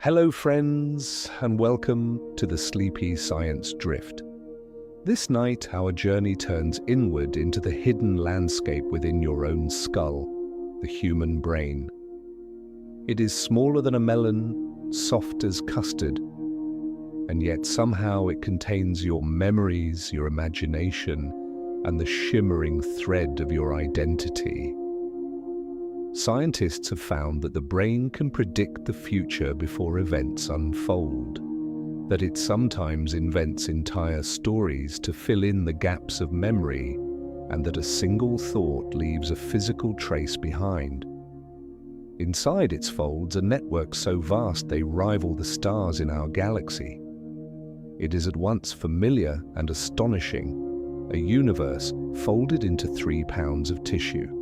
Hello friends, and welcome to the Sleepy Science Drift. This night our journey turns inward into the hidden landscape within your own skull, the human brain. It is smaller than a melon, soft as custard, and yet somehow it contains your memories, your imagination, and the shimmering thread of your identity. Scientists have found that the brain can predict the future before events unfold, that it sometimes invents entire stories to fill in the gaps of memory, and that a single thought leaves a physical trace behind. Inside its folds are networks so vast they rival the stars in our galaxy. It is at once familiar and astonishing, a universe folded into 3 pounds of tissue.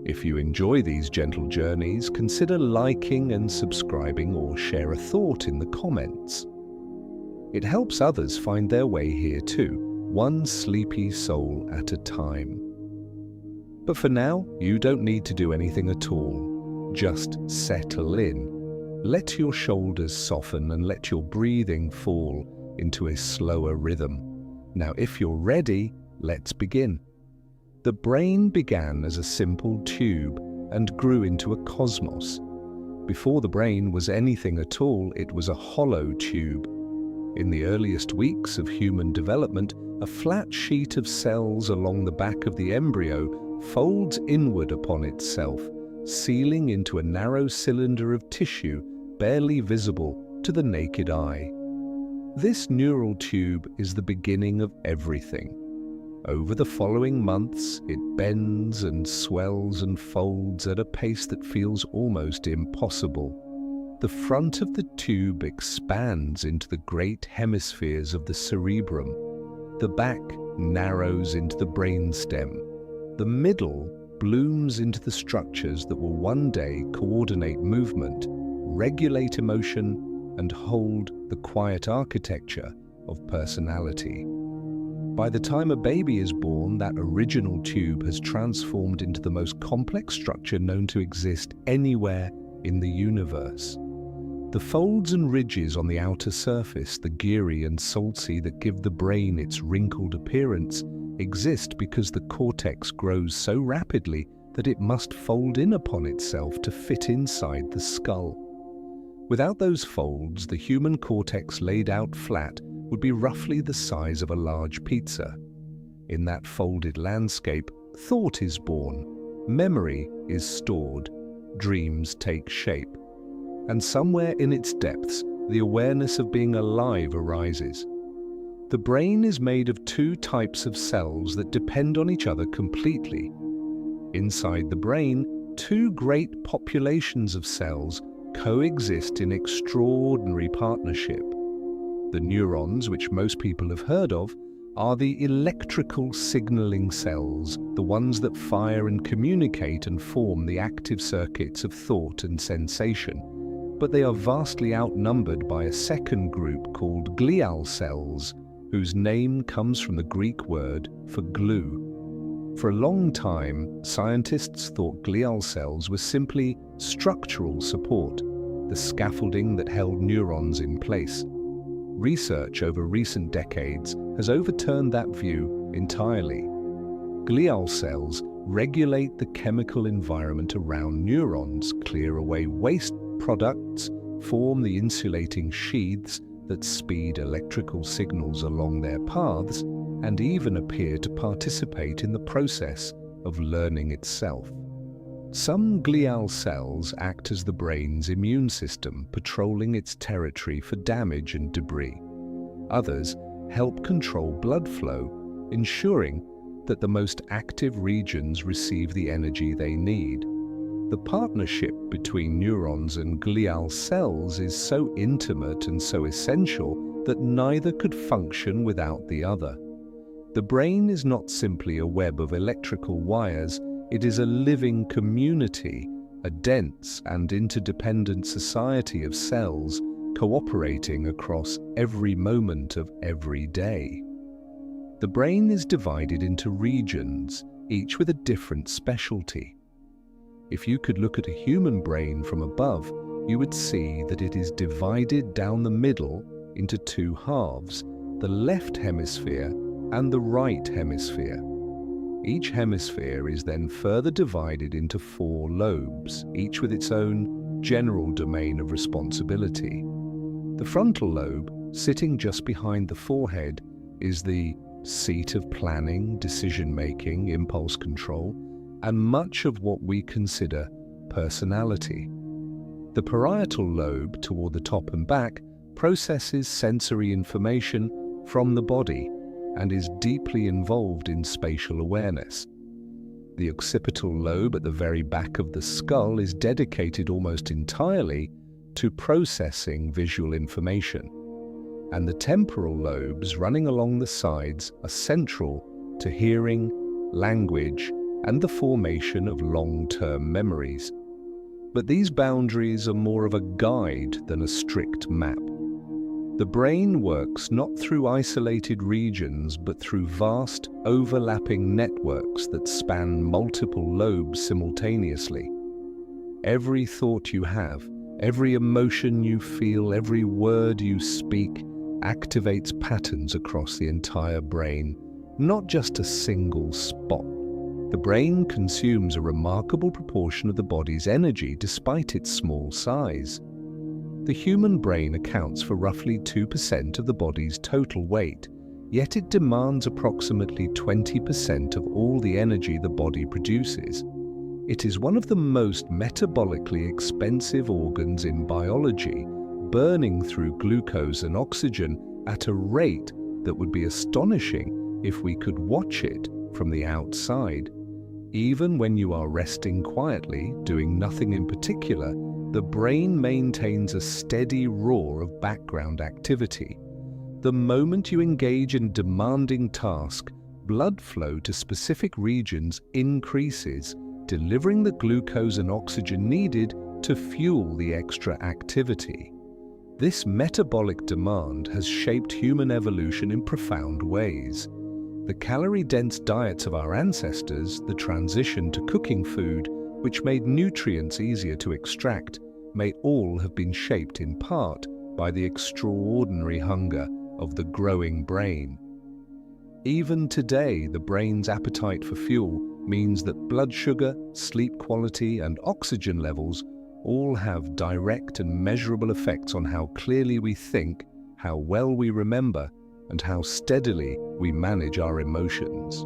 If you enjoy these gentle journeys, consider liking and subscribing or share a thought in the comments. It helps others find their way here too, one sleepy soul at a time. But for now, you don't need to do anything at all. Just settle in. Let your shoulders soften and let your breathing fall into a slower rhythm. Now, if you're ready, let's begin. The brain began as a simple tube and grew into a cosmos. Before the brain was anything at all, it was a hollow tube. In the earliest weeks of human development, a flat sheet of cells along the back of the embryo folds inward upon itself, sealing into a narrow cylinder of tissue barely visible to the naked eye. This neural tube is the beginning of everything. Over the following months, it bends and swells and folds at a pace that feels almost impossible. The front of the tube expands into the great hemispheres of the cerebrum. The back narrows into the brainstem. The middle blooms into the structures that will one day coordinate movement, regulate emotion, and hold the quiet architecture of personality. By the time a baby is born, that original tube has transformed into the most complex structure known to exist anywhere in the universe. The folds and ridges on the outer surface, the gyri and sulci that give the brain its wrinkled appearance, exist because the cortex grows so rapidly that it must fold in upon itself to fit inside the skull. Without those folds, the human cortex laid out flat would be roughly the size of a large pizza. In that folded landscape, thought is born, memory is stored, dreams take shape, and somewhere in its depths, the awareness of being alive arises. The brain is made of 2 types of cells that depend on each other completely. Inside the brain, 2 great populations of cells coexist in extraordinary partnership. The neurons, which most people have heard of, are the electrical signaling cells, the ones that fire and communicate and form the active circuits of thought and sensation. But they are vastly outnumbered by a second group called glial cells, whose name comes from the Greek word for glue. For a long time, scientists thought glial cells were simply structural support, the scaffolding that held neurons in place. Research over recent decades has overturned that view entirely. Glial cells regulate the chemical environment around neurons, clear away waste products, form the insulating sheaths that speed electrical signals along their paths, and even appear to participate in the process of learning itself. Some glial cells act as the brain's immune system, patrolling its territory for damage and debris. Others help control blood flow, ensuring that the most active regions receive the energy they need. The partnership between neurons and glial cells is so intimate and so essential that neither could function without the other. The brain is not simply a web of electrical wires. It is a living community, a dense and interdependent society of cells cooperating across every moment of every day. The brain is divided into regions, each with a different specialty. If you could look at a human brain from above, you would see that it is divided down the middle into two halves, the left hemisphere and the right hemisphere. Each hemisphere is then further divided into 4 lobes, each with its own general domain of responsibility. The frontal lobe, sitting just behind the forehead, is the seat of planning, decision-making, impulse control, and much of what we consider personality. The parietal lobe, toward the top and back, processes sensory information from the body and is deeply involved in spatial awareness. The occipital lobe at the very back of the skull is dedicated almost entirely to processing visual information, and the temporal lobes running along the sides are central to hearing, language, and the formation of long-term memories. But these boundaries are more of a guide than a strict map. The brain works not through isolated regions, but through vast, overlapping networks that span multiple lobes simultaneously. Every thought you have, every emotion you feel, every word you speak activates patterns across the entire brain, not just a single spot. The brain consumes a remarkable proportion of the body's energy despite its small size. The human brain accounts for roughly 2% of the body's total weight, yet it demands approximately 20% of all the energy the body produces. It is one of the most metabolically expensive organs in biology, burning through glucose and oxygen at a rate that would be astonishing if we could watch it from the outside. Even when you are resting quietly, doing nothing in particular, the brain maintains a steady roar of background activity. The moment you engage in a demanding task, blood flow to specific regions increases, delivering the glucose and oxygen needed to fuel the extra activity. This metabolic demand has shaped human evolution in profound ways. The calorie-dense diets of our ancestors, the transition to cooking food, which made nutrients easier to extract, may all have been shaped in part by the extraordinary hunger of the growing brain. Even today, the brain's appetite for fuel means that blood sugar, sleep quality, and oxygen levels all have direct and measurable effects on how clearly we think, how well we remember, and how steadily we manage our emotions.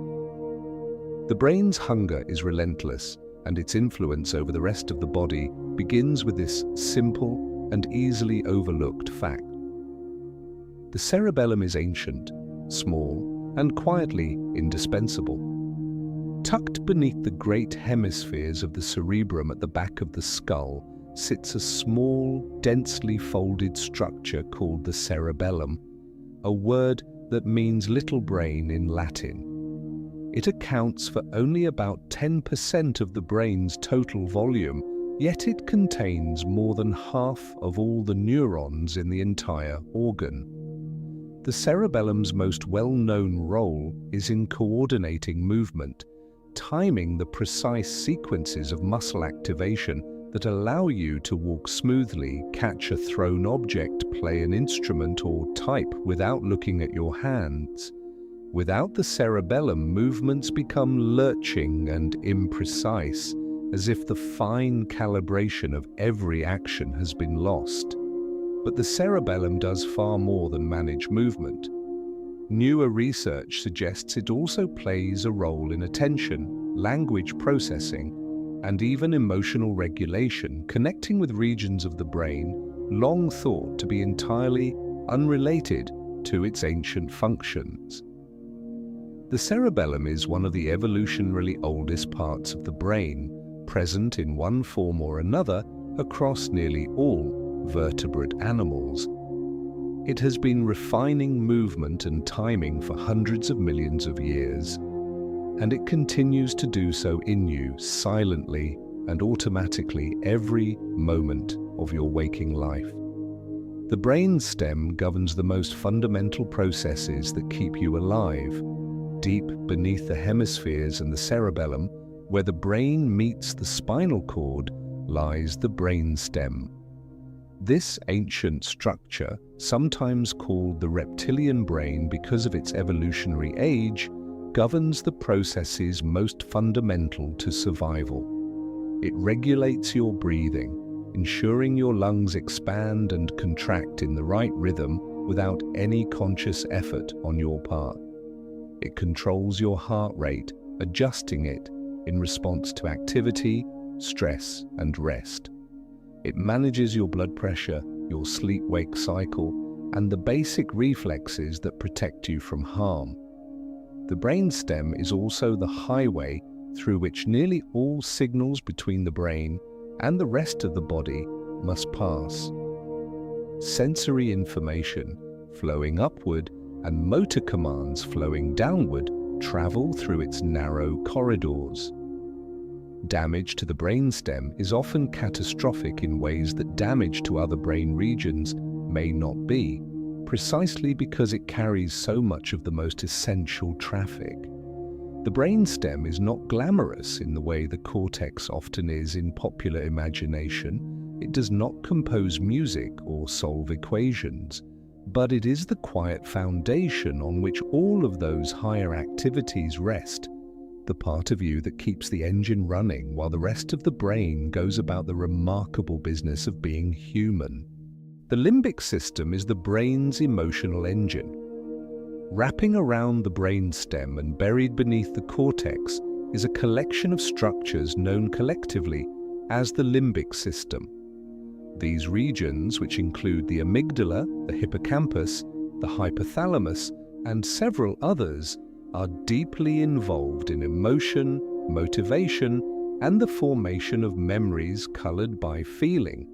The brain's hunger is relentless, and its influence over the rest of the body begins with this simple and easily overlooked fact. The cerebellum is ancient, small, and quietly indispensable. Tucked beneath the great hemispheres of the cerebrum at the back of the skull sits a small, densely folded structure called the cerebellum, a word that means little brain in Latin. It accounts for only about 10% of the brain's total volume, yet it contains more than half of all the neurons in the entire organ. The cerebellum's most well-known role is in coordinating movement, timing the precise sequences of muscle activation that allow you to walk smoothly, catch a thrown object, play an instrument, or type without looking at your hands. Without the cerebellum, movements become lurching and imprecise, as if the fine calibration of every action has been lost. But the cerebellum does far more than manage movement. Newer research suggests it also plays a role in attention, language processing, and even emotional regulation, connecting with regions of the brain long thought to be entirely unrelated to its ancient functions. The cerebellum is one of the evolutionarily oldest parts of the brain, present in one form or another across nearly all vertebrate animals. It has been refining movement and timing for hundreds of millions of years, and it continues to do so in you silently and automatically every moment of your waking life. The brain stem governs the most fundamental processes that keep you alive. Deep beneath the hemispheres and the cerebellum, where the brain meets the spinal cord, lies the brain stem. This ancient structure, sometimes called the reptilian brain because of its evolutionary age, governs the processes most fundamental to survival. It regulates your breathing, ensuring your lungs expand and contract in the right rhythm without any conscious effort on your part. It controls your heart rate, adjusting it in response to activity, stress, and rest. It manages your blood pressure, your sleep-wake cycle, and the basic reflexes that protect you from harm. The brainstem is also the highway through which nearly all signals between the brain and the rest of the body must pass. Sensory information flowing upward and motor commands flowing downward travel through its narrow corridors. Damage to the brainstem is often catastrophic in ways that damage to other brain regions may not be, precisely because it carries so much of the most essential traffic. The brainstem is not glamorous in the way the cortex often is in popular imagination. It does not compose music or solve equations, but it is the quiet foundation on which all of those higher activities rest, the part of you that keeps the engine running while the rest of the brain goes about the remarkable business of being human. The limbic system is the brain's emotional engine. Wrapping around the brainstem and buried beneath the cortex is a collection of structures known collectively as the limbic system. These regions, which include the amygdala, the hippocampus, the hypothalamus, and several others, are deeply involved in emotion, motivation, and the formation of memories colored by feeling.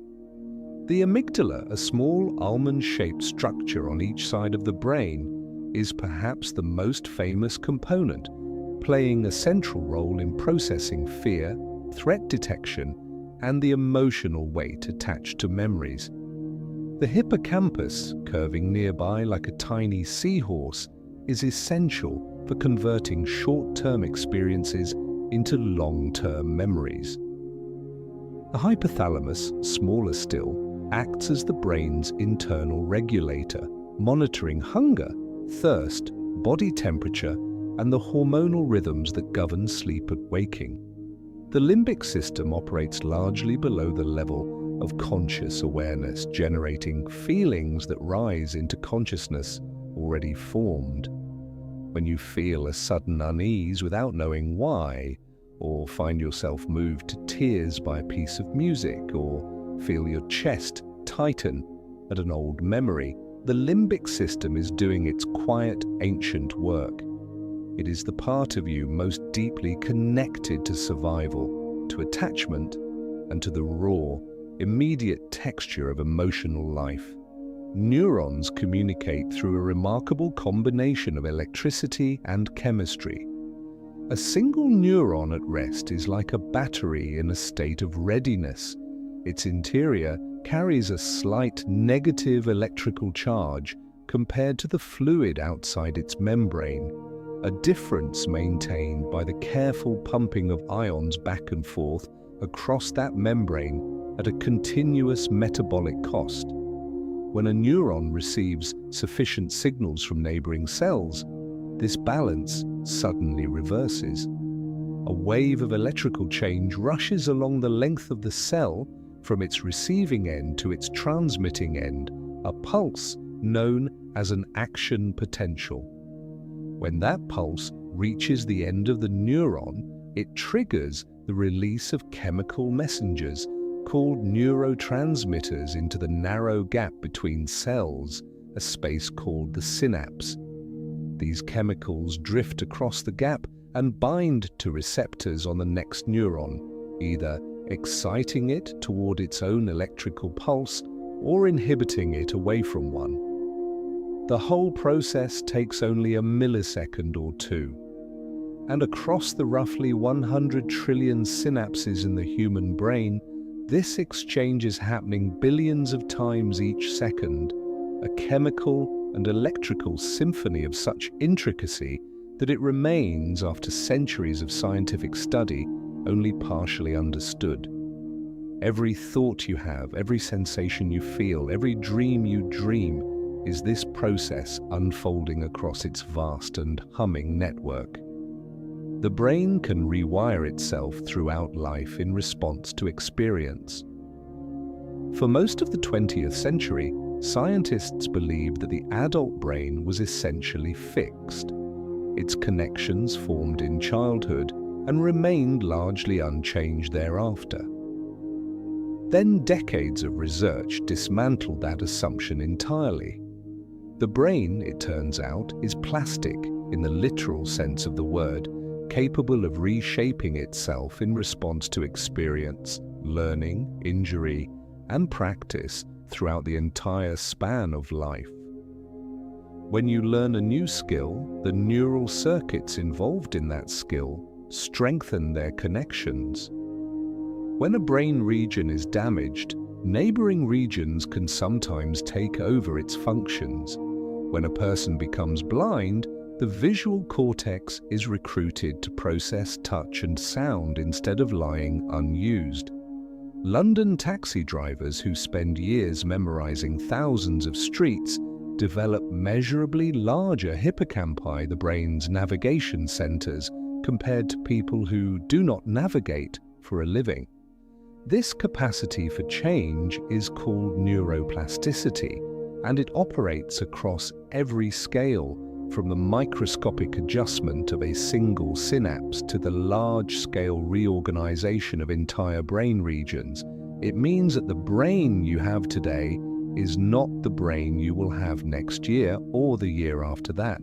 The amygdala, a small almond-shaped structure on each side of the brain, is perhaps the most famous component, playing a central role in processing fear, threat detection, and the emotional weight attached to memories. The hippocampus, curving nearby like a tiny seahorse, is essential for converting short-term experiences into long-term memories. The hypothalamus, smaller still, acts as the brain's internal regulator, monitoring hunger, thirst, body temperature, and the hormonal rhythms that govern sleep and waking. The limbic system operates largely below the level of conscious awareness, generating feelings that rise into consciousness already formed. When you feel a sudden unease without knowing why, or find yourself moved to tears by a piece of music, or feel your chest tighten at an old memory, the limbic system is doing its quiet, ancient work. It is the part of you most deeply connected to survival, to attachment, and to the raw, immediate texture of emotional life. Neurons communicate through a remarkable combination of electricity and chemistry. A single neuron at rest is like a battery in a state of readiness. Its interior carries a slight negative electrical charge compared to the fluid outside its membrane, a difference maintained by the careful pumping of ions back and forth across that membrane at a continuous metabolic cost. When a neuron receives sufficient signals from neighboring cells, this balance suddenly reverses. A wave of electrical change rushes along the length of the cell from its receiving end to its transmitting end, a pulse known as an action potential. When that pulse reaches the end of the neuron, it triggers the release of chemical messengers called neurotransmitters into the narrow gap between cells, a space called the synapse. These chemicals drift across the gap and bind to receptors on the next neuron, either exciting it toward its own electrical pulse or inhibiting it away from one. The whole process takes only a millisecond or two. And across the roughly 100 trillion synapses in the human brain, this exchange is happening billions of times each second, a chemical and electrical symphony of such intricacy that it remains, after centuries of scientific study, only partially understood. Every thought you have, every sensation you feel, every dream you dream is this process unfolding across its vast and humming network. The brain can rewire itself throughout life in response to experience. For most of the 20th century, scientists believed that the adult brain was essentially fixed. Its connections formed in childhood and remained largely unchanged thereafter. Then decades of research dismantled that assumption entirely. The brain, it turns out, is plastic in the literal sense of the word, capable of reshaping itself in response to experience, learning, injury, and practice throughout the entire span of life. When you learn a new skill, the neural circuits involved in that skill strengthen their connections. When a brain region is damaged, neighboring regions can sometimes take over its functions. When a person becomes blind, the visual cortex is recruited to process touch and sound instead of lying unused. London taxi drivers who spend years memorizing thousands of streets develop measurably larger hippocampi, the brain's navigation centers, compared to people who do not navigate for a living. This capacity for change is called neuroplasticity, and it operates across every scale, from the microscopic adjustment of a single synapse to the large-scale reorganization of entire brain regions. It means that the brain you have today is not the brain you will have next year or the year after that.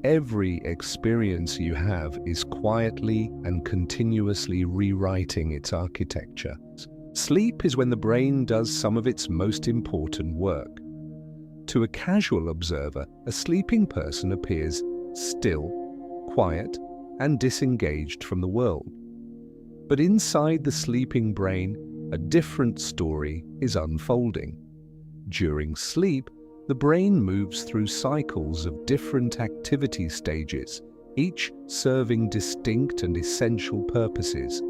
Every experience you have is quietly and continuously rewriting its architecture. Sleep is when the brain does some of its most important work. To a casual observer, a sleeping person appears still, quiet, and disengaged from the world. But inside the sleeping brain, a different story is unfolding. During sleep, the brain moves through cycles of different activity stages, each serving distinct and essential purposes.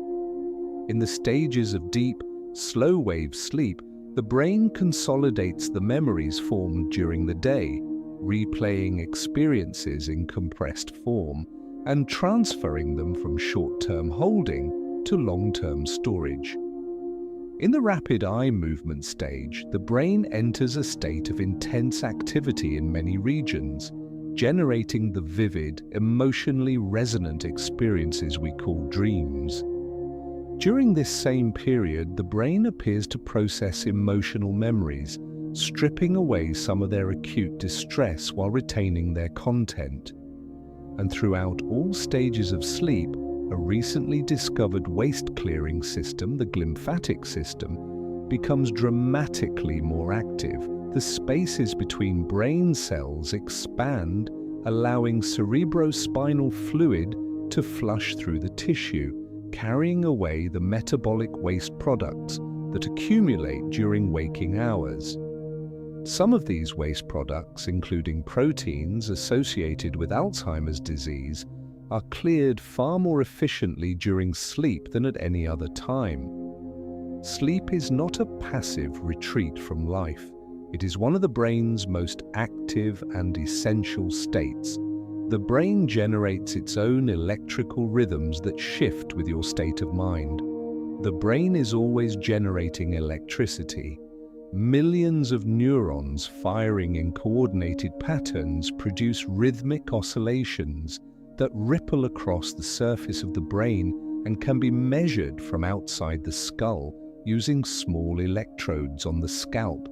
In the stages of deep, slow-wave sleep, the brain consolidates the memories formed during the day, replaying experiences in compressed form and transferring them from short-term holding to long-term storage. In the rapid eye movement stage, the brain enters a state of intense activity in many regions, generating the vivid, emotionally resonant experiences we call dreams. During this same period, the brain appears to process emotional memories, stripping away some of their acute distress while retaining their content. And throughout all stages of sleep, a recently discovered waste-clearing system, the glymphatic system, becomes dramatically more active. The spaces between brain cells expand, allowing cerebrospinal fluid to flush through the tissue, carrying away the metabolic waste products that accumulate during waking hours. Some of these waste products, including proteins associated with Alzheimer's disease, are cleared far more efficiently during sleep than at any other time. Sleep is not a passive retreat from life. It is one of the brain's most active and essential states. The brain generates its own electrical rhythms that shift with your state of mind. The brain is always generating electricity. Millions of neurons firing in coordinated patterns produce rhythmic oscillations that ripple across the surface of the brain and can be measured from outside the skull using small electrodes on the scalp.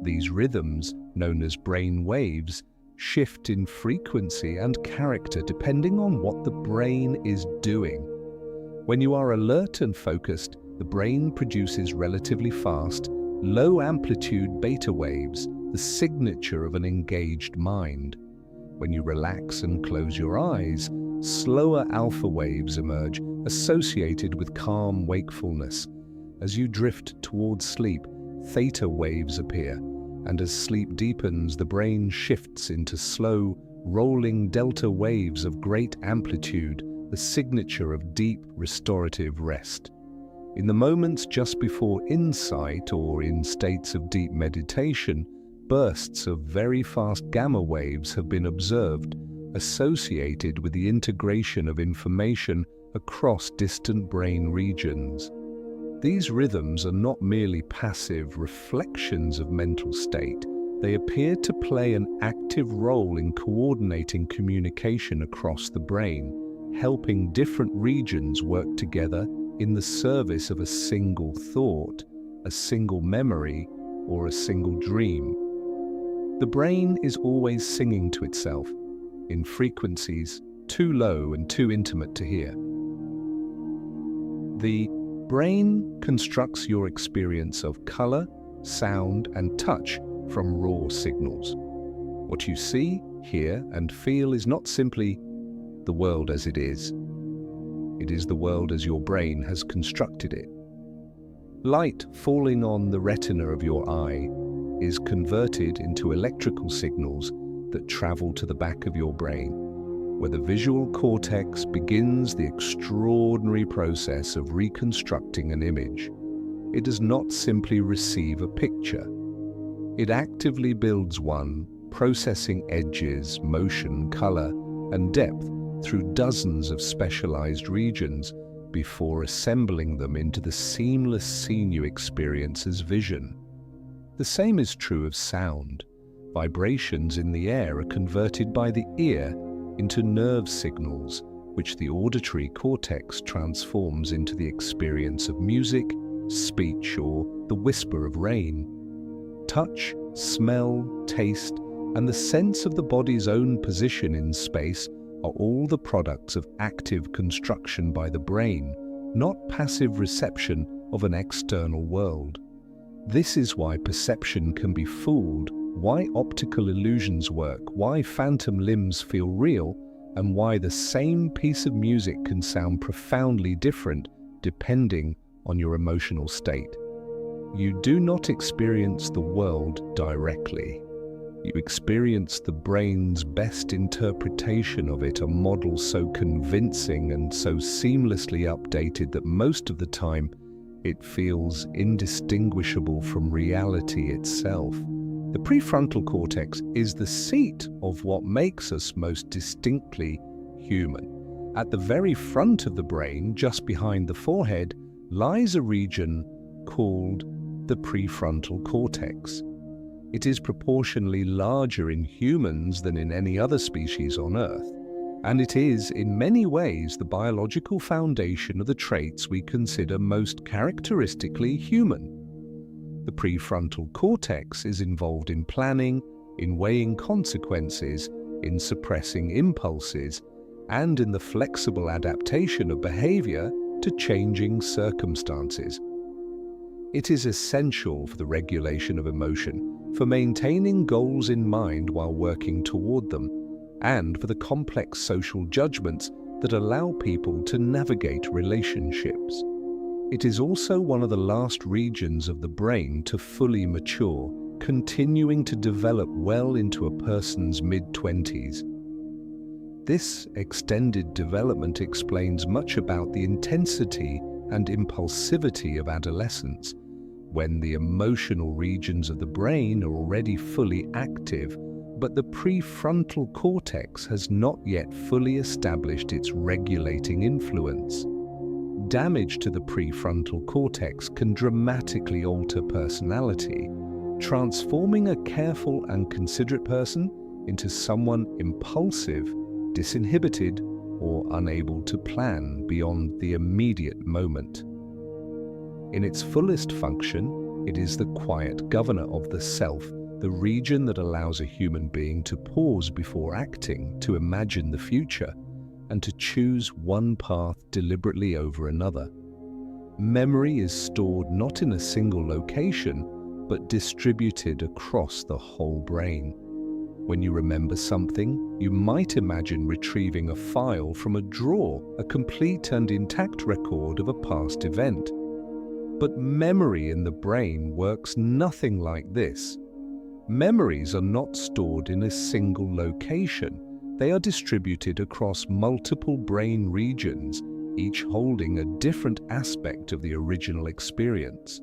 These rhythms, known as brain waves, shift in frequency and character depending on what the brain is doing. When you are alert and focused, the brain produces relatively fast, low-amplitude beta waves, the signature of an engaged mind. When you relax and close your eyes, slower alpha waves emerge, associated with calm wakefulness. As you drift towards sleep, theta waves appear, and as sleep deepens, the brain shifts into slow, rolling delta waves of great amplitude, the signature of deep, restorative rest. In the moments just before insight or in states of deep meditation, bursts of very fast gamma waves have been observed, associated with the integration of information across distant brain regions. These rhythms are not merely passive reflections of mental state. They appear to play an active role in coordinating communication across the brain, helping different regions work together in the service of a single thought, a single memory, or a single dream. The brain is always singing to itself, in frequencies too low and too intimate to hear. The brain constructs your experience of color, sound, and touch from raw signals. What you see, hear, and feel is not simply the world as it is. It is the world as your brain has constructed it. Light falling on the retina of your eye is converted into electrical signals that travel to the back of your brain, where the visual cortex begins the extraordinary process of reconstructing an image. It does not simply receive a picture. It actively builds one, processing edges, motion, color, and depth through dozens of specialized regions before assembling them into the seamless scene you experience as vision. The same is true of sound. Vibrations in the air are converted by the ear into nerve signals, which the auditory cortex transforms into the experience of music, speech, or the whisper of rain. Touch, smell, taste, and the sense of the body's own position in space are all the products of active construction by the brain, not passive reception of an external world. This is why perception can be fooled, why optical illusions work, why phantom limbs feel real, and why the same piece of music can sound profoundly different depending on your emotional state. You do not experience the world directly. You experience the brain's best interpretation of it, a model so convincing and so seamlessly updated that most of the time it feels indistinguishable from reality itself. The prefrontal cortex is the seat of what makes us most distinctly human. At the very front of the brain, just behind the forehead, lies a region called the prefrontal cortex. It is proportionally larger in humans than in any other species on Earth, and it is, in many ways, the biological foundation of the traits we consider most characteristically human. The prefrontal cortex is involved in planning, in weighing consequences, in suppressing impulses, and in the flexible adaptation of behavior to changing circumstances. It is essential for the regulation of emotion, for maintaining goals in mind while working toward them, and for the complex social judgments that allow people to navigate relationships. It is also one of the last regions of the brain to fully mature, continuing to develop well into a person's mid-20s. This extended development explains much about the intensity and impulsivity of adolescence, when the emotional regions of the brain are already fully active, but the prefrontal cortex has not yet fully established its regulating influence. Damage to the prefrontal cortex can dramatically alter personality, transforming a careful and considerate person into someone impulsive, disinhibited, or unable to plan beyond the immediate moment. In its fullest function, it is the quiet governor of the self, the region that allows a human being to pause before acting, to imagine the future, and to choose one path deliberately over another. Memory is stored not in a single location, but distributed across the whole brain. When you remember something, you might imagine retrieving a file from a drawer, a complete and intact record of a past event. But memory in the brain works nothing like this. Memories are not stored in a single location. They are distributed across multiple brain regions, each holding a different aspect of the original experience.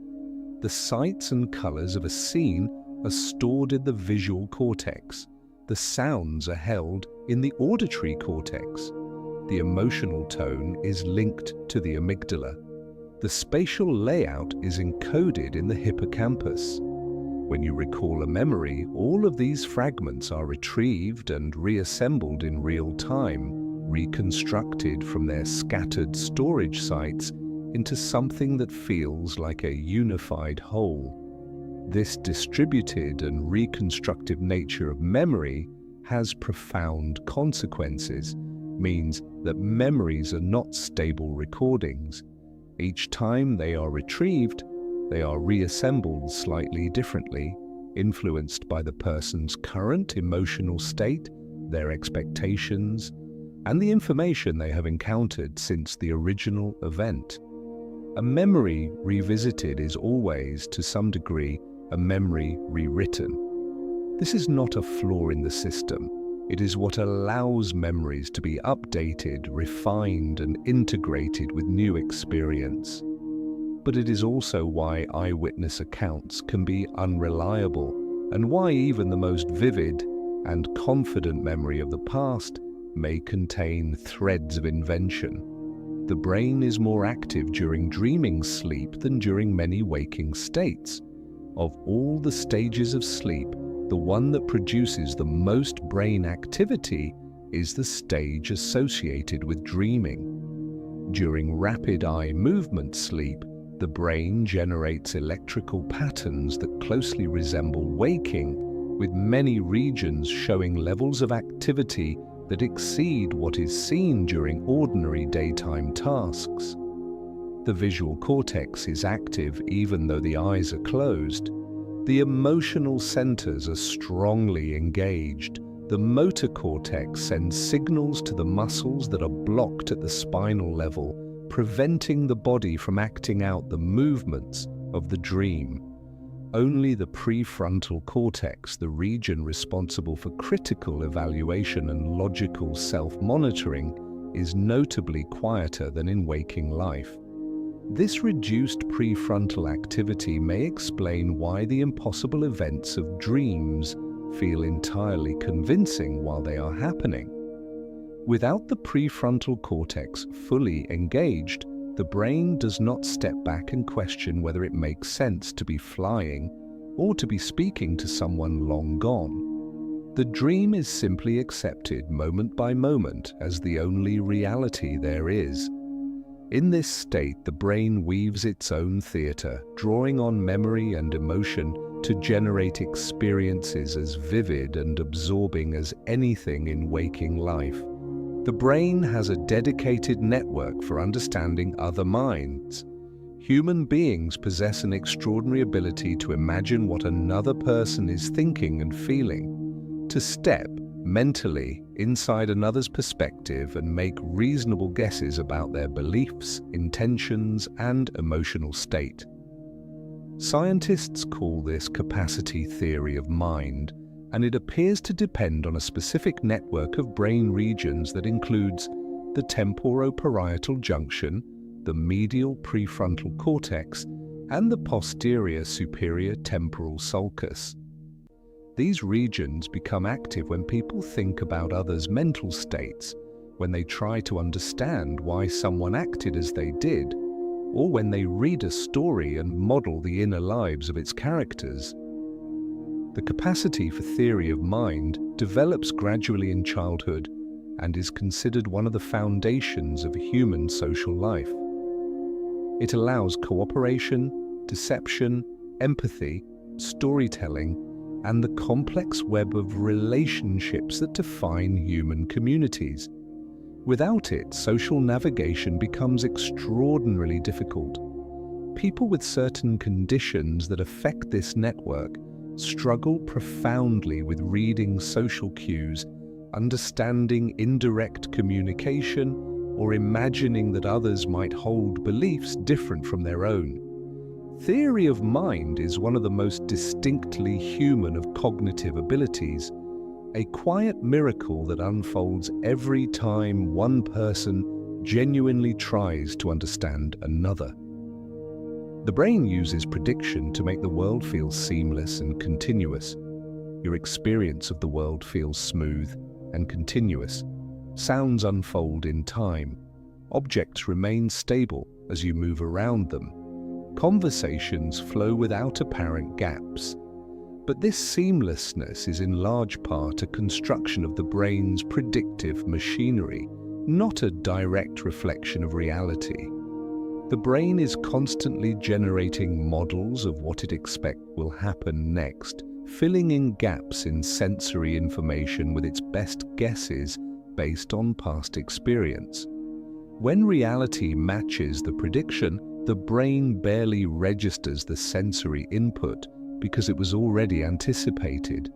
The sights and colors of a scene are stored in the visual cortex. The sounds are held in the auditory cortex. The emotional tone is linked to the amygdala. The spatial layout is encoded in the hippocampus. When you recall a memory, all of these fragments are retrieved and reassembled in real time, reconstructed from their scattered storage sites into something that feels like a unified whole. This distributed and reconstructive nature of memory has profound consequences, means that memories are not stable recordings. Each time they are retrieved, they are reassembled slightly differently, influenced by the person's current emotional state, their expectations, and the information they have encountered since the original event. A memory revisited is always, to some degree, a memory rewritten. This is not a flaw in the system. It is what allows memories to be updated, refined, and integrated with new experience. But it is also why eyewitness accounts can be unreliable, and why even the most vivid and confident memory of the past may contain threads of invention. The brain is more active during dreaming sleep than during many waking states. Of all the stages of sleep, the one that produces the most brain activity is the stage associated with dreaming. During rapid eye movement sleep, the brain generates electrical patterns that closely resemble waking, with many regions showing levels of activity that exceed what is seen during ordinary daytime tasks. The visual cortex is active even though the eyes are closed. The emotional centers are strongly engaged. The motor cortex sends signals to the muscles that are blocked at the spinal level, preventing the body from acting out the movements of the dream. Only the prefrontal cortex, the region responsible for critical evaluation and logical self-monitoring, is notably quieter than in waking life. This reduced prefrontal activity may explain why the impossible events of dreams feel entirely convincing while they are happening. Without the prefrontal cortex fully engaged, the brain does not step back and question whether it makes sense to be flying or to be speaking to someone long gone. The dream is simply accepted moment by moment as the only reality there is. In this state, the brain weaves its own theater, drawing on memory and emotion to generate experiences as vivid and absorbing as anything in waking life. The brain has a dedicated network for understanding other minds. Human beings possess an extraordinary ability to imagine what another person is thinking and feeling, to step mentally inside another's perspective and make reasonable guesses about their beliefs, intentions, and emotional state. Scientists call this capacity theory of mind, and it appears to depend on a specific network of brain regions that includes the temporoparietal junction, the medial prefrontal cortex, and the posterior superior temporal sulcus. These regions become active when people think about others' mental states, when they try to understand why someone acted as they did, or when they read a story and model the inner lives of its characters. The capacity for theory of mind develops gradually in childhood and is considered one of the foundations of human social life. It allows cooperation, deception, empathy, storytelling, and the complex web of relationships that define human communities. Without it, social navigation becomes extraordinarily difficult. People with certain conditions that affect this network struggle profoundly with reading social cues, understanding indirect communication, or imagining that others might hold beliefs different from their own. Theory of mind is one of the most distinctly human of cognitive abilities, a quiet miracle that unfolds every time one person genuinely tries to understand another. The brain uses prediction to make the world feel seamless and continuous. Your experience of the world feels smooth and continuous. Sounds unfold in time. Objects remain stable as you move around them. Conversations flow without apparent gaps. But this seamlessness is in large part a construction of the brain's predictive machinery, not a direct reflection of reality. The brain is constantly generating models of what it expects will happen next, filling in gaps in sensory information with its best guesses based on past experience. When reality matches the prediction, the brain barely registers the sensory input because it was already anticipated.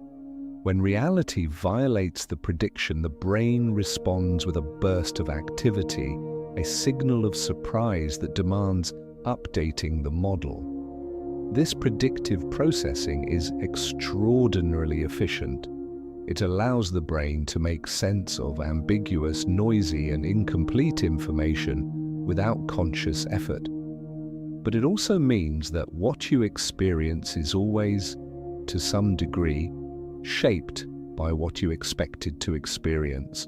When reality violates the prediction, the brain responds with a burst of activity, a signal of surprise that demands updating the model. This predictive processing is extraordinarily efficient. It allows the brain to make sense of ambiguous, noisy, and incomplete information without conscious effort. But it also means that what you experience is always, to some degree, shaped by what you expected to experience.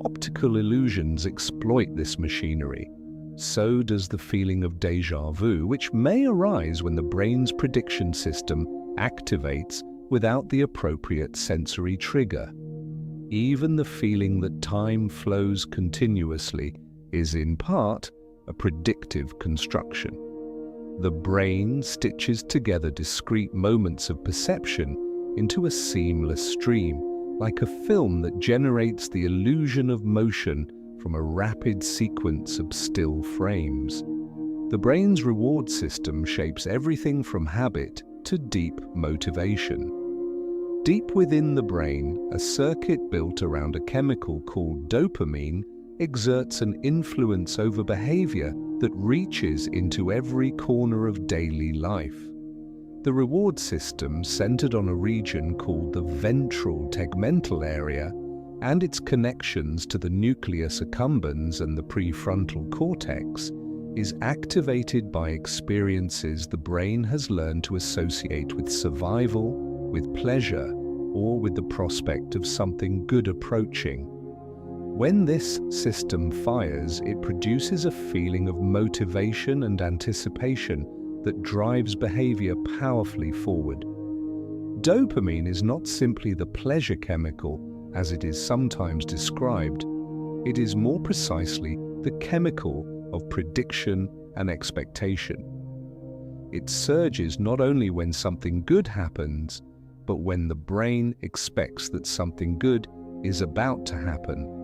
Optical illusions exploit this machinery. So does the feeling of déjà vu, which may arise when the brain's prediction system activates without the appropriate sensory trigger. Even the feeling that time flows continuously is in part a predictive construction. The brain stitches together discrete moments of perception into a seamless stream, like a film that generates the illusion of motion from a rapid sequence of still frames. The brain's reward system shapes everything from habit to deep motivation. Deep within the brain, a circuit built around a chemical called dopamine exerts an influence over behavior that reaches into every corner of daily life. The reward system, centered on a region called the ventral tegmental area, and its connections to the nucleus accumbens and the prefrontal cortex, is activated by experiences the brain has learned to associate with survival, with pleasure, or with the prospect of something good approaching. When this system fires, it produces a feeling of motivation and anticipation that drives behavior powerfully forward. Dopamine is not simply the pleasure chemical, as it is sometimes described. It is more precisely the chemical of prediction and expectation. It surges not only when something good happens, but when the brain expects that something good is about to happen.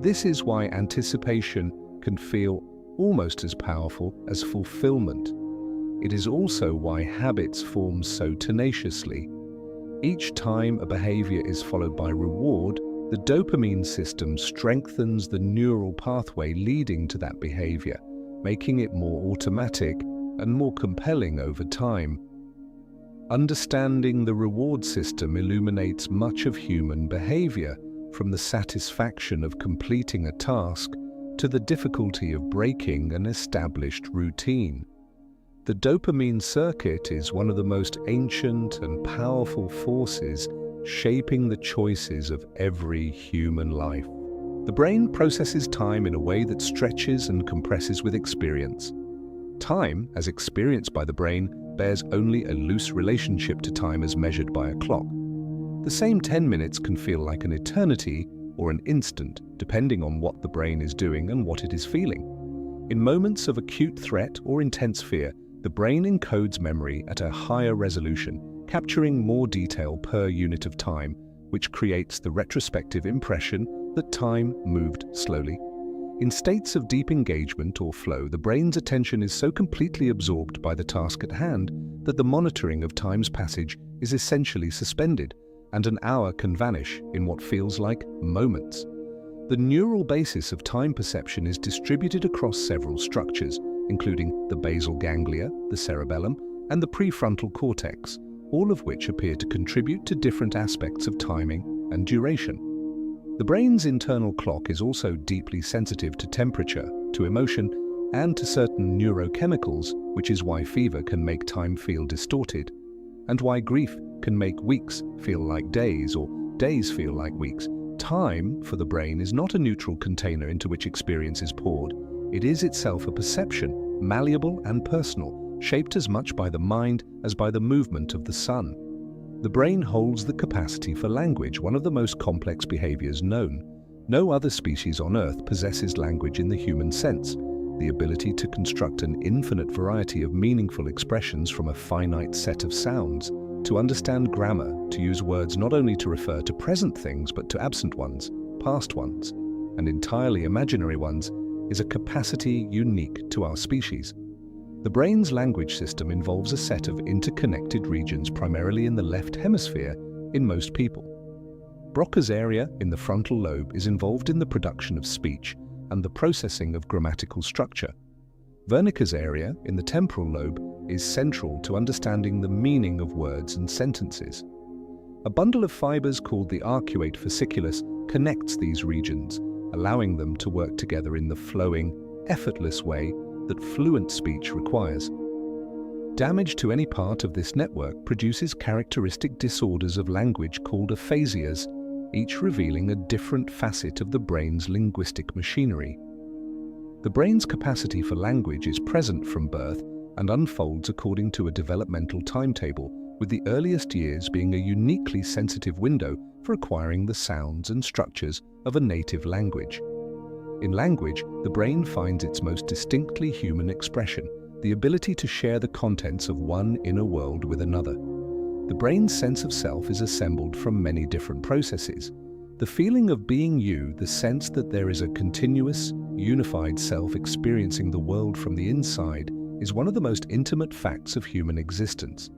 This is why anticipation can feel almost as powerful as fulfillment. It is also why habits form so tenaciously. Each time a behavior is followed by reward, the dopamine system strengthens the neural pathway leading to that behavior, making it more automatic and more compelling over time. Understanding the reward system illuminates much of human behavior, from the satisfaction of completing a task to the difficulty of breaking an established routine. The dopamine circuit is one of the most ancient and powerful forces shaping the choices of every human life. The brain processes time in a way that stretches and compresses with experience. Time, as experienced by the brain, bears only a loose relationship to time as measured by a clock. The same 10 minutes can feel like an eternity or an instant, depending on what the brain is doing and what it is feeling. In moments of acute threat or intense fear, the brain encodes memory at a higher resolution, capturing more detail per unit of time, which creates the retrospective impression that time moved slowly. In states of deep engagement or flow, the brain's attention is so completely absorbed by the task at hand that the monitoring of time's passage is essentially suspended, and an hour can vanish in what feels like moments. The neural basis of time perception is distributed across several structures, including the basal ganglia, the cerebellum, and the prefrontal cortex, all of which appear to contribute to different aspects of timing and duration. The brain's internal clock is also deeply sensitive to temperature, to emotion, and to certain neurochemicals, which is why fever can make time feel distorted, and why grief can make weeks feel like days or days feel like weeks. Time, for the brain, is not a neutral container into which experience is poured. It is itself a perception, malleable and personal, shaped as much by the mind as by the movement of the sun. The brain holds the capacity for language, one of the most complex behaviors known. No other species on Earth possesses language in the human sense, the ability to construct an infinite variety of meaningful expressions from a finite set of sounds, to understand grammar, to use words not only to refer to present things but to absent ones, past ones, and entirely imaginary ones, is a capacity unique to our species. The brain's language system involves a set of interconnected regions primarily in the left hemisphere in most people. Broca's area in the frontal lobe is involved in the production of speech and the processing of grammatical structure. Wernicke's area in the temporal lobe is central to understanding the meaning of words and sentences. A bundle of fibers called the arcuate fasciculus connects these regions, allowing them to work together in the flowing, effortless way that fluent speech requires. Damage to any part of this network produces characteristic disorders of language called aphasias, each revealing a different facet of the brain's linguistic machinery. The brain's capacity for language is present from birth and unfolds according to a developmental timetable, with the earliest years being a uniquely sensitive window for acquiring the sounds and structures of a native language. In language, the brain finds its most distinctly human expression, the ability to share the contents of one inner world with another. The brain's sense of self is assembled from many different processes. The feeling of being you, the sense that there is a continuous, unified self experiencing the world from the inside, is one of the most intimate facts of human existence.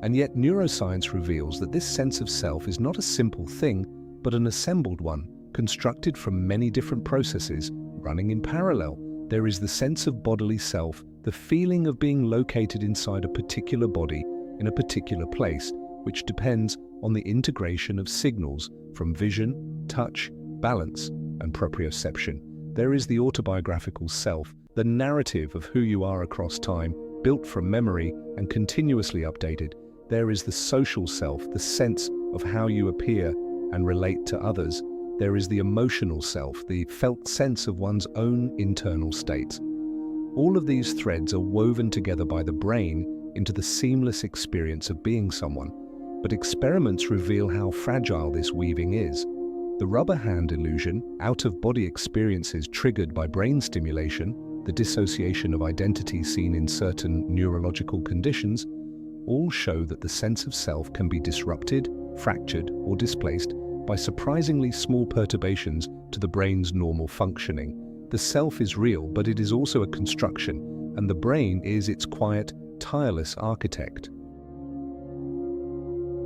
And yet neuroscience reveals that this sense of self is not a simple thing, but an assembled one, constructed from many different processes, running in parallel. There is the sense of bodily self, the feeling of being located inside a particular body, in a particular place, which depends on the integration of signals from vision, touch, balance, and proprioception. There is the autobiographical self, the narrative of who you are across time, built from memory and continuously updated. There is the social self, the sense of how you appear and relate to others. There is the emotional self, the felt sense of one's own internal states. All of these threads are woven together by the brain into the seamless experience of being someone. But experiments reveal how fragile this weaving is. The rubber hand illusion, out-of-body experiences triggered by brain stimulation, the dissociation of identity seen in certain neurological conditions, all show that the sense of self can be disrupted, fractured, or displaced by surprisingly small perturbations to the brain's normal functioning. The self is real, but it is also a construction, and the brain is its quiet, tireless architect.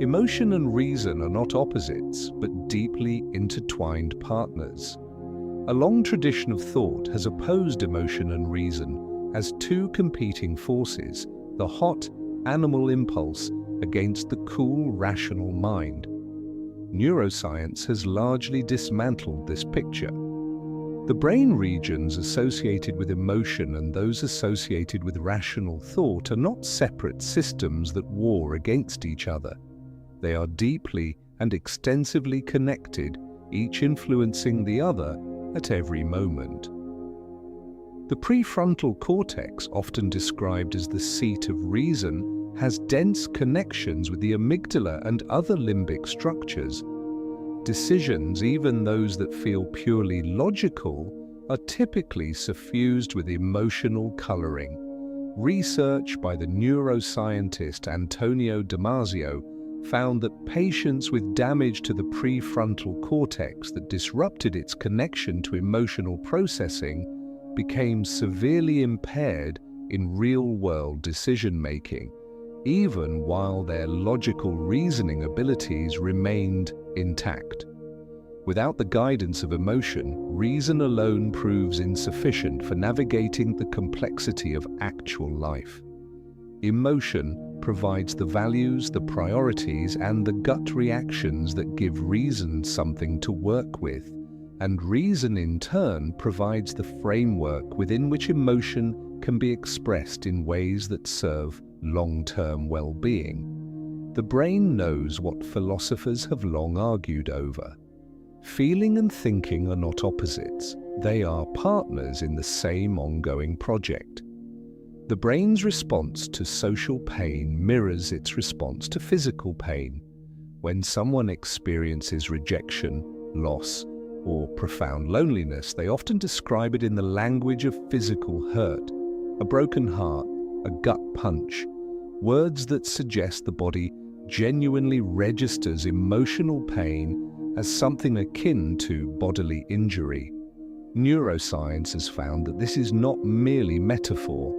Emotion and reason are not opposites, but deeply intertwined partners. A long tradition of thought has opposed emotion and reason as two competing forces, the hot, animal impulse against the cool, rational mind. Neuroscience has largely dismantled this picture. The brain regions associated with emotion and those associated with rational thought are not separate systems that war against each other. They are deeply and extensively connected, each influencing the other at every moment. The prefrontal cortex, often described as the seat of reason, has dense connections with the amygdala and other limbic structures. Decisions, even those that feel purely logical, are typically suffused with emotional coloring. Research by the neuroscientist Antonio Damasio found that patients with damage to the prefrontal cortex that disrupted its connection to emotional processing became severely impaired in real-world decision-making, even while their logical reasoning abilities remained intact. Without the guidance of emotion, reason alone proves insufficient for navigating the complexity of actual life. Emotion provides the values, the priorities, and the gut reactions that give reason something to work with, and reason in turn provides the framework within which emotion can be expressed in ways that serve long-term well-being. The brain knows what philosophers have long argued over. Feeling and thinking are not opposites. They are partners in the same ongoing project. The brain's response to social pain mirrors its response to physical pain. When someone experiences rejection, loss, or profound loneliness, they often describe it in the language of physical hurt, a broken heart, a gut punch, words that suggest the body genuinely registers emotional pain as something akin to bodily injury. Neuroscience has found that this is not merely metaphor.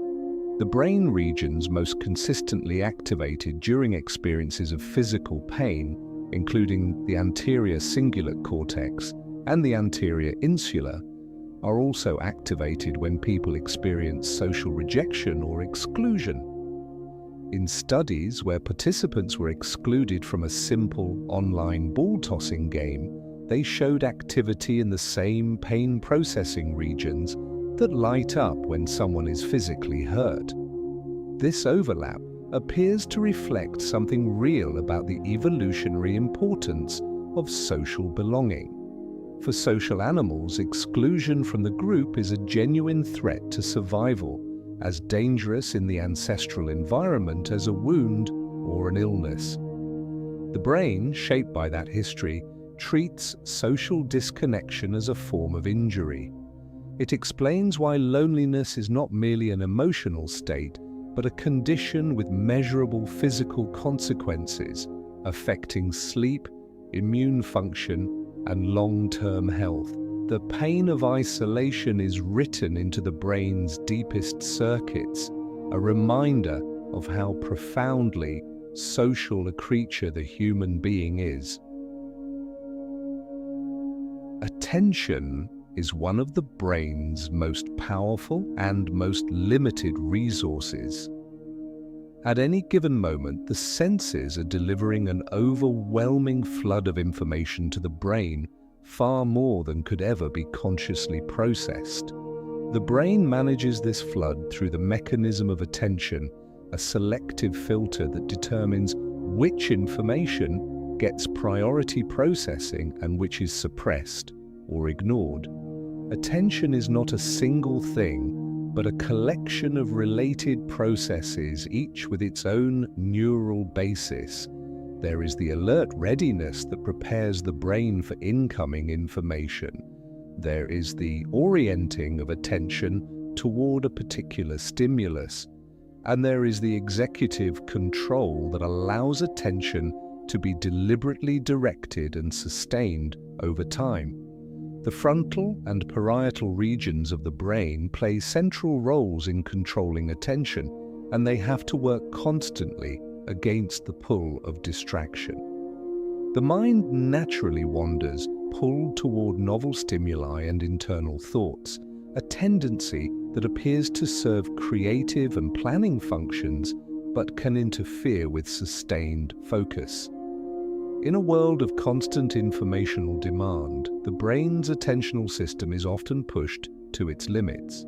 The brain regions most consistently activated during experiences of physical pain, including the anterior cingulate cortex and the anterior insula, are also activated when people experience social rejection or exclusion. In studies where participants were excluded from a simple online ball-tossing game, they showed activity in the same pain-processing regions that light up when someone is physically hurt. This overlap appears to reflect something real about the evolutionary importance of social belonging. For social animals, exclusion from the group is a genuine threat to survival, as dangerous in the ancestral environment as a wound or an illness. The brain, shaped by that history, treats social disconnection as a form of injury. It explains why loneliness is not merely an emotional state, but a condition with measurable physical consequences, affecting sleep, immune function, and long-term health. The pain of isolation is written into the brain's deepest circuits, a reminder of how profoundly social a creature the human being is. Attention is one of the brain's most powerful and most limited resources. At any given moment, the senses are delivering an overwhelming flood of information to the brain, far more than could ever be consciously processed. The brain manages this flood through the mechanism of attention, a selective filter that determines which information gets priority processing and which is suppressed or ignored. Attention is not a single thing, but a collection of related processes, each with its own neural basis. There is the alert readiness that prepares the brain for incoming information. There is the orienting of attention toward a particular stimulus. And there is the executive control that allows attention to be deliberately directed and sustained over time. The frontal and parietal regions of the brain play central roles in controlling attention, and they have to work constantly against the pull of distraction. The mind naturally wanders, pulled toward novel stimuli and internal thoughts, a tendency that appears to serve creative and planning functions, but can interfere with sustained focus. In a world of constant informational demand, the brain's attentional system is often pushed to its limits.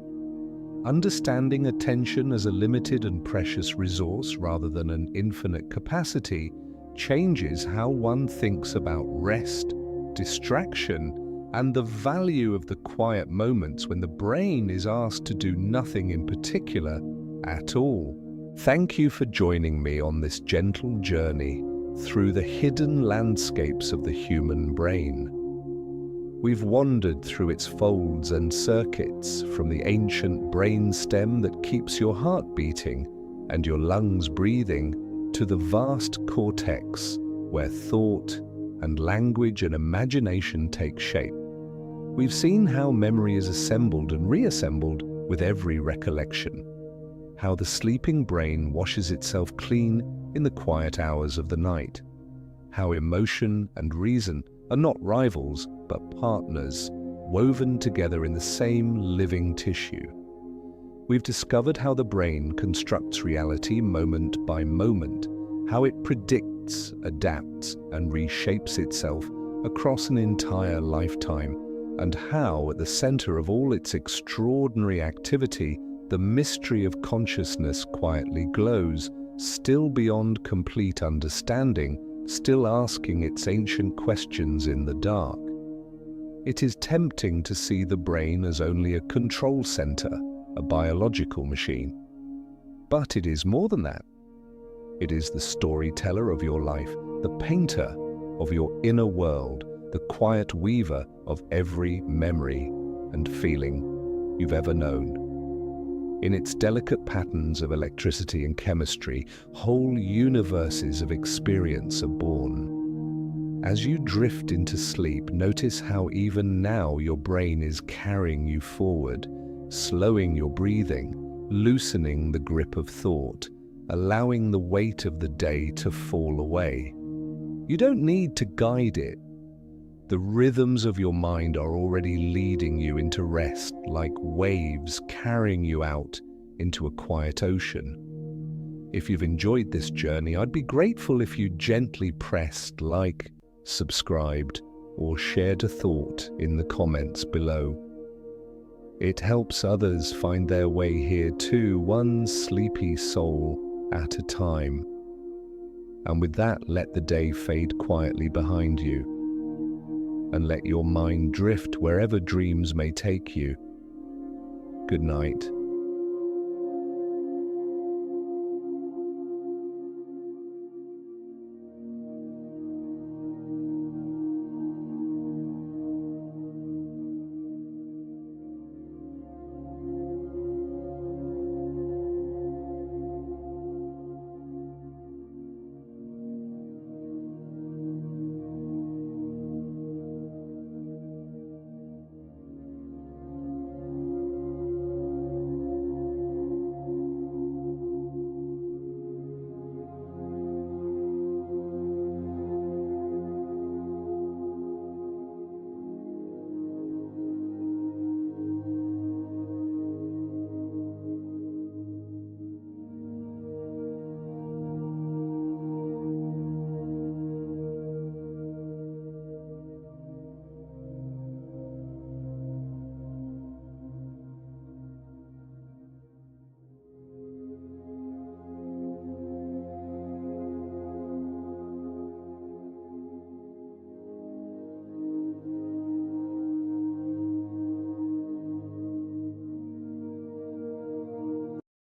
Understanding attention as a limited and precious resource rather than an infinite capacity changes how one thinks about rest, distraction, and the value of the quiet moments when the brain is asked to do nothing in particular at all. Thank you for joining me on this gentle journey through the hidden landscapes of the human brain. We've wandered through its folds and circuits, from the ancient brain stem that keeps your heart beating and your lungs breathing, to the vast cortex where thought and language and imagination take shape. We've seen how memory is assembled and reassembled with every recollection, how the sleeping brain washes itself clean in the quiet hours of the night, how emotion and reason are not rivals but partners, woven together in the same living tissue. We've discovered how the brain constructs reality moment by moment, how it predicts, adapts, and reshapes itself across an entire lifetime, and how, at the center of all its extraordinary activity, the mystery of consciousness quietly glows, still beyond complete understanding, still asking its ancient questions in the dark. It is tempting to see the brain as only a control center, a biological machine. But it is more than that. It is the storyteller of your life, the painter of your inner world, the quiet weaver of every memory and feeling you've ever known. In its delicate patterns of electricity and chemistry, whole universes of experience are born. As you drift into sleep, notice how even now your brain is carrying you forward, slowing your breathing, loosening the grip of thought, allowing the weight of the day to fall away. You don't need to guide it. The rhythms of your mind are already leading you into rest, like waves carrying you out into a quiet ocean. If you've enjoyed this journey, I'd be grateful if you gently pressed like, subscribed, or shared a thought in the comments below. It helps others find their way here too, one sleepy soul at a time. And with that, let the day fade quietly behind you, and let your mind drift wherever dreams may take you. Good night.